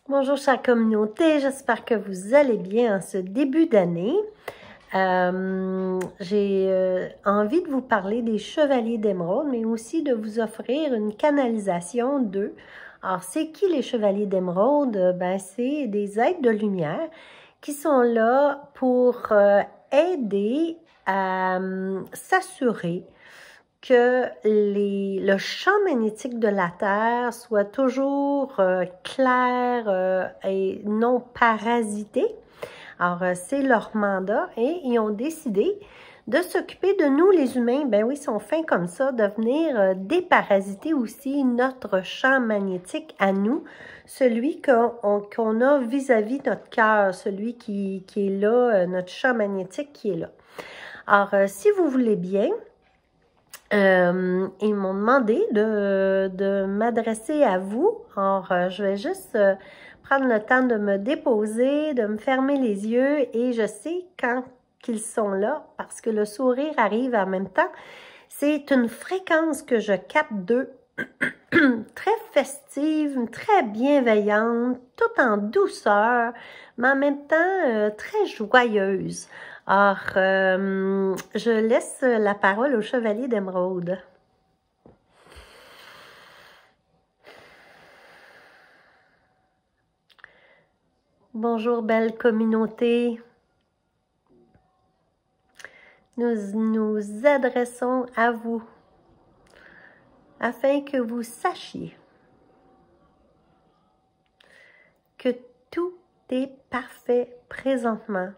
Bonjour chère communauté, j'espère que vous allez bien en ce début d'année. J'ai envie de vous parler des Chevaliers d'Émeraude, mais aussi de vous offrir une canalisation d'eux. Alors, c'est qui les Chevaliers d'Émeraude? Ben, c'est des êtres de lumière qui sont là pour aider à s'assurer que le champ magnétique de la Terre soit toujours clair et non parasité. Alors, c'est leur mandat et ils ont décidé de s'occuper de nous, les humains. Ben oui, ils sont fins comme ça, de venir déparasiter aussi notre champ magnétique à nous, celui qu'on a vis-à-vis notre cœur, celui qui est là, notre champ magnétique qui est là. Alors, si vous voulez bien, ils m'ont demandé de m'adresser à vous. Alors, je vais juste prendre le temps de me déposer, de me fermer les yeux et je sais quand qu'ils sont là parce que le sourire arrive en même temps. C'est une fréquence que je capte d'eux, très festive, très bienveillante, tout en douceur, mais en même temps très joyeuse. Alors, je laisse la parole au Chevalier d'Émeraude. Bonjour, belle communauté. Nous nous adressons à vous afin que vous sachiez que tout est parfait présentement,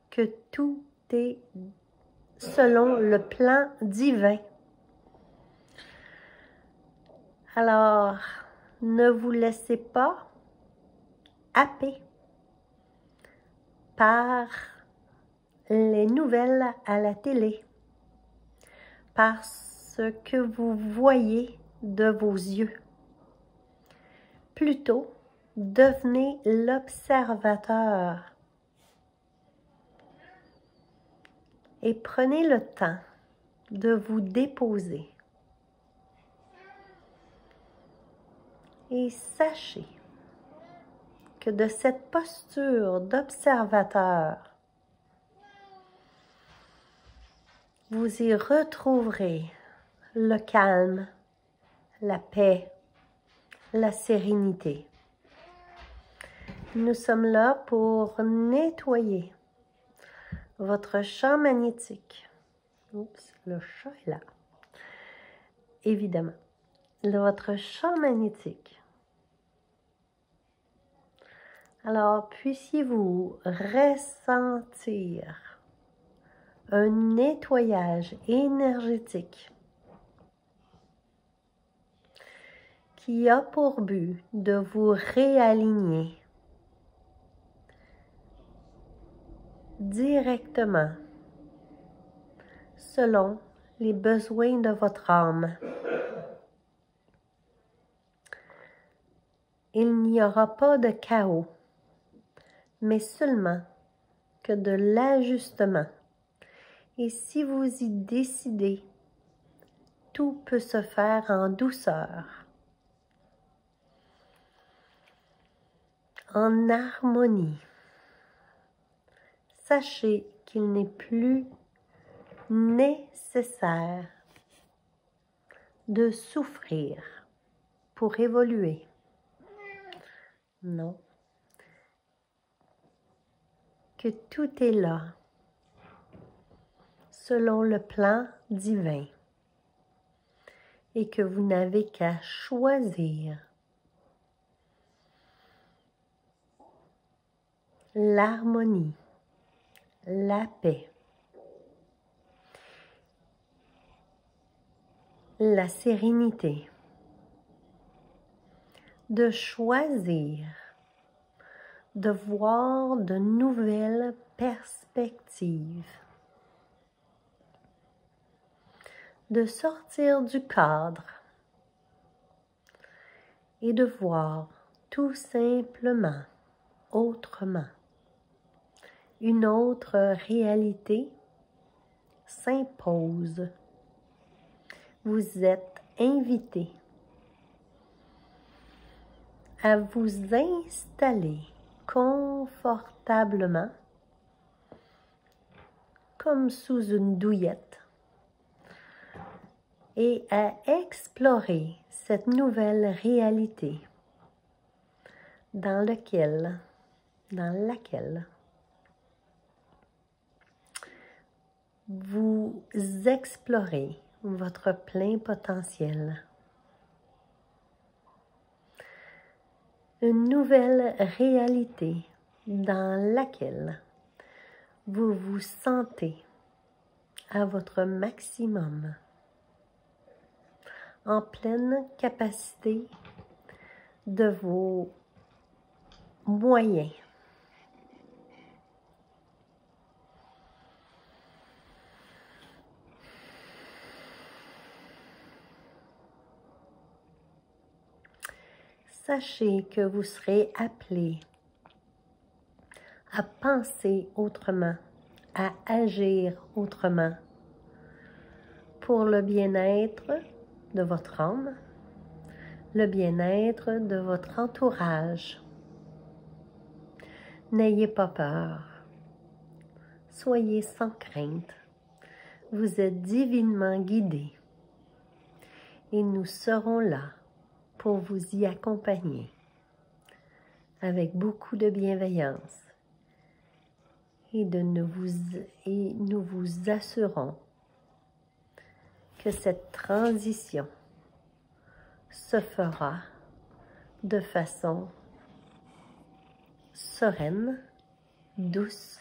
que tout est selon le plan divin. Alors, ne vous laissez pas happer par les nouvelles à la télé, par ce que vous voyez de vos yeux. Plutôt, devenez l'observateur et prenez le temps de vous déposer. Et sachez que de cette posture d'observateur, vous y retrouverez le calme, la paix, la sérénité. Nous sommes là pour nettoyer votre champ magnétique. Oups, le chat est là. Évidemment. Votre champ magnétique. Alors, puissiez-vous ressentir un nettoyage énergétique qui a pour but de vous réaligner directement selon les besoins de votre âme. Il n'y aura pas de chaos, mais seulement que de l'ajustement. Et si vous y décidez, tout peut se faire en douceur, en harmonie. Sachez qu'il n'est plus nécessaire de souffrir pour évoluer. Non. Que tout est là, selon le plan divin, et que vous n'avez qu'à choisir l'harmonie, la paix, la sérénité, de choisir de voir de nouvelles perspectives, de sortir du cadre et de voir tout simplement autrement. Une autre réalité s'impose. Vous êtes invité à vous installer confortablement, comme sous une douillette, et à explorer cette nouvelle réalité dans laquelle vous explorez votre plein potentiel. Une nouvelle réalité dans laquelle vous vous sentez à votre maximum, en pleine capacité de vos moyens. Sachez que vous serez appelé à penser autrement, à agir autrement pour le bien-être de votre âme, le bien-être de votre entourage. N'ayez pas peur, soyez sans crainte, vous êtes divinement guidés et nous serons là pour vous y accompagner avec beaucoup de bienveillance et nous vous assurons que cette transition se fera de façon sereine, douce,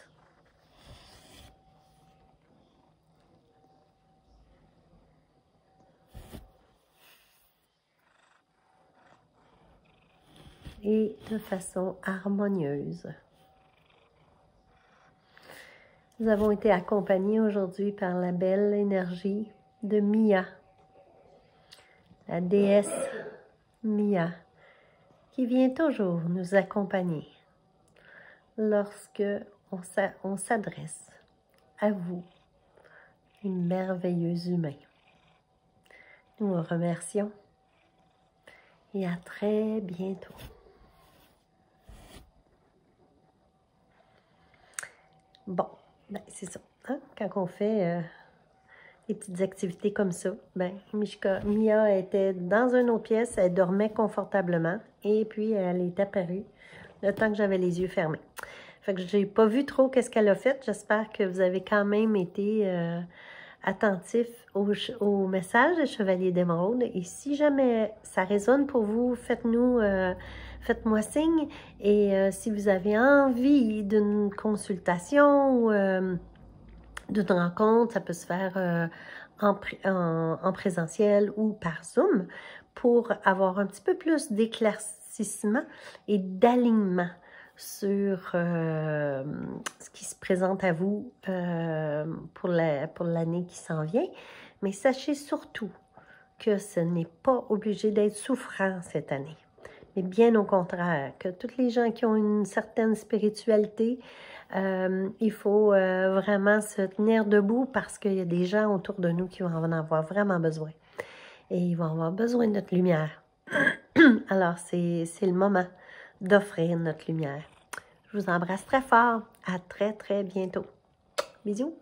et de façon harmonieuse. Nous avons été accompagnés aujourd'hui par la belle énergie de Mia, la déesse Mia, qui vient toujours nous accompagner lorsque on s'adresse à vous, les merveilleux humains. Nous vous remercions et à très bientôt. Bon, ben, c'est ça. Hein? Quand on fait des petites activités comme ça, ben, Mia était dans une autre pièce, elle dormait confortablement et puis elle est apparue le temps que j'avais les yeux fermés. Fait que j'ai pas vu trop qu'est-ce qu'elle a fait. J'espère que vous avez quand même été attentif au message des Chevaliers d'Émeraude. Et si jamais ça résonne pour vous, faites-moi signe. Et si vous avez envie d'une consultation ou d'une rencontre, ça peut se faire en présentiel ou par Zoom pour avoir un petit peu plus d'éclaircissement et d'alignement sur ce qui se présente à vous pour l'année qui s'en vient. Mais sachez surtout que ce n'est pas obligé d'être souffrant cette année. Mais bien au contraire, que toutes les gens qui ont une certaine spiritualité, il faut vraiment se tenir debout parce qu'il y a des gens autour de nous qui vont en avoir vraiment besoin. Et ils vont avoir besoin de notre lumière. Alors, c'est le moment d'offrir notre lumière. Je vous embrasse très fort. À très, très bientôt. Bisous.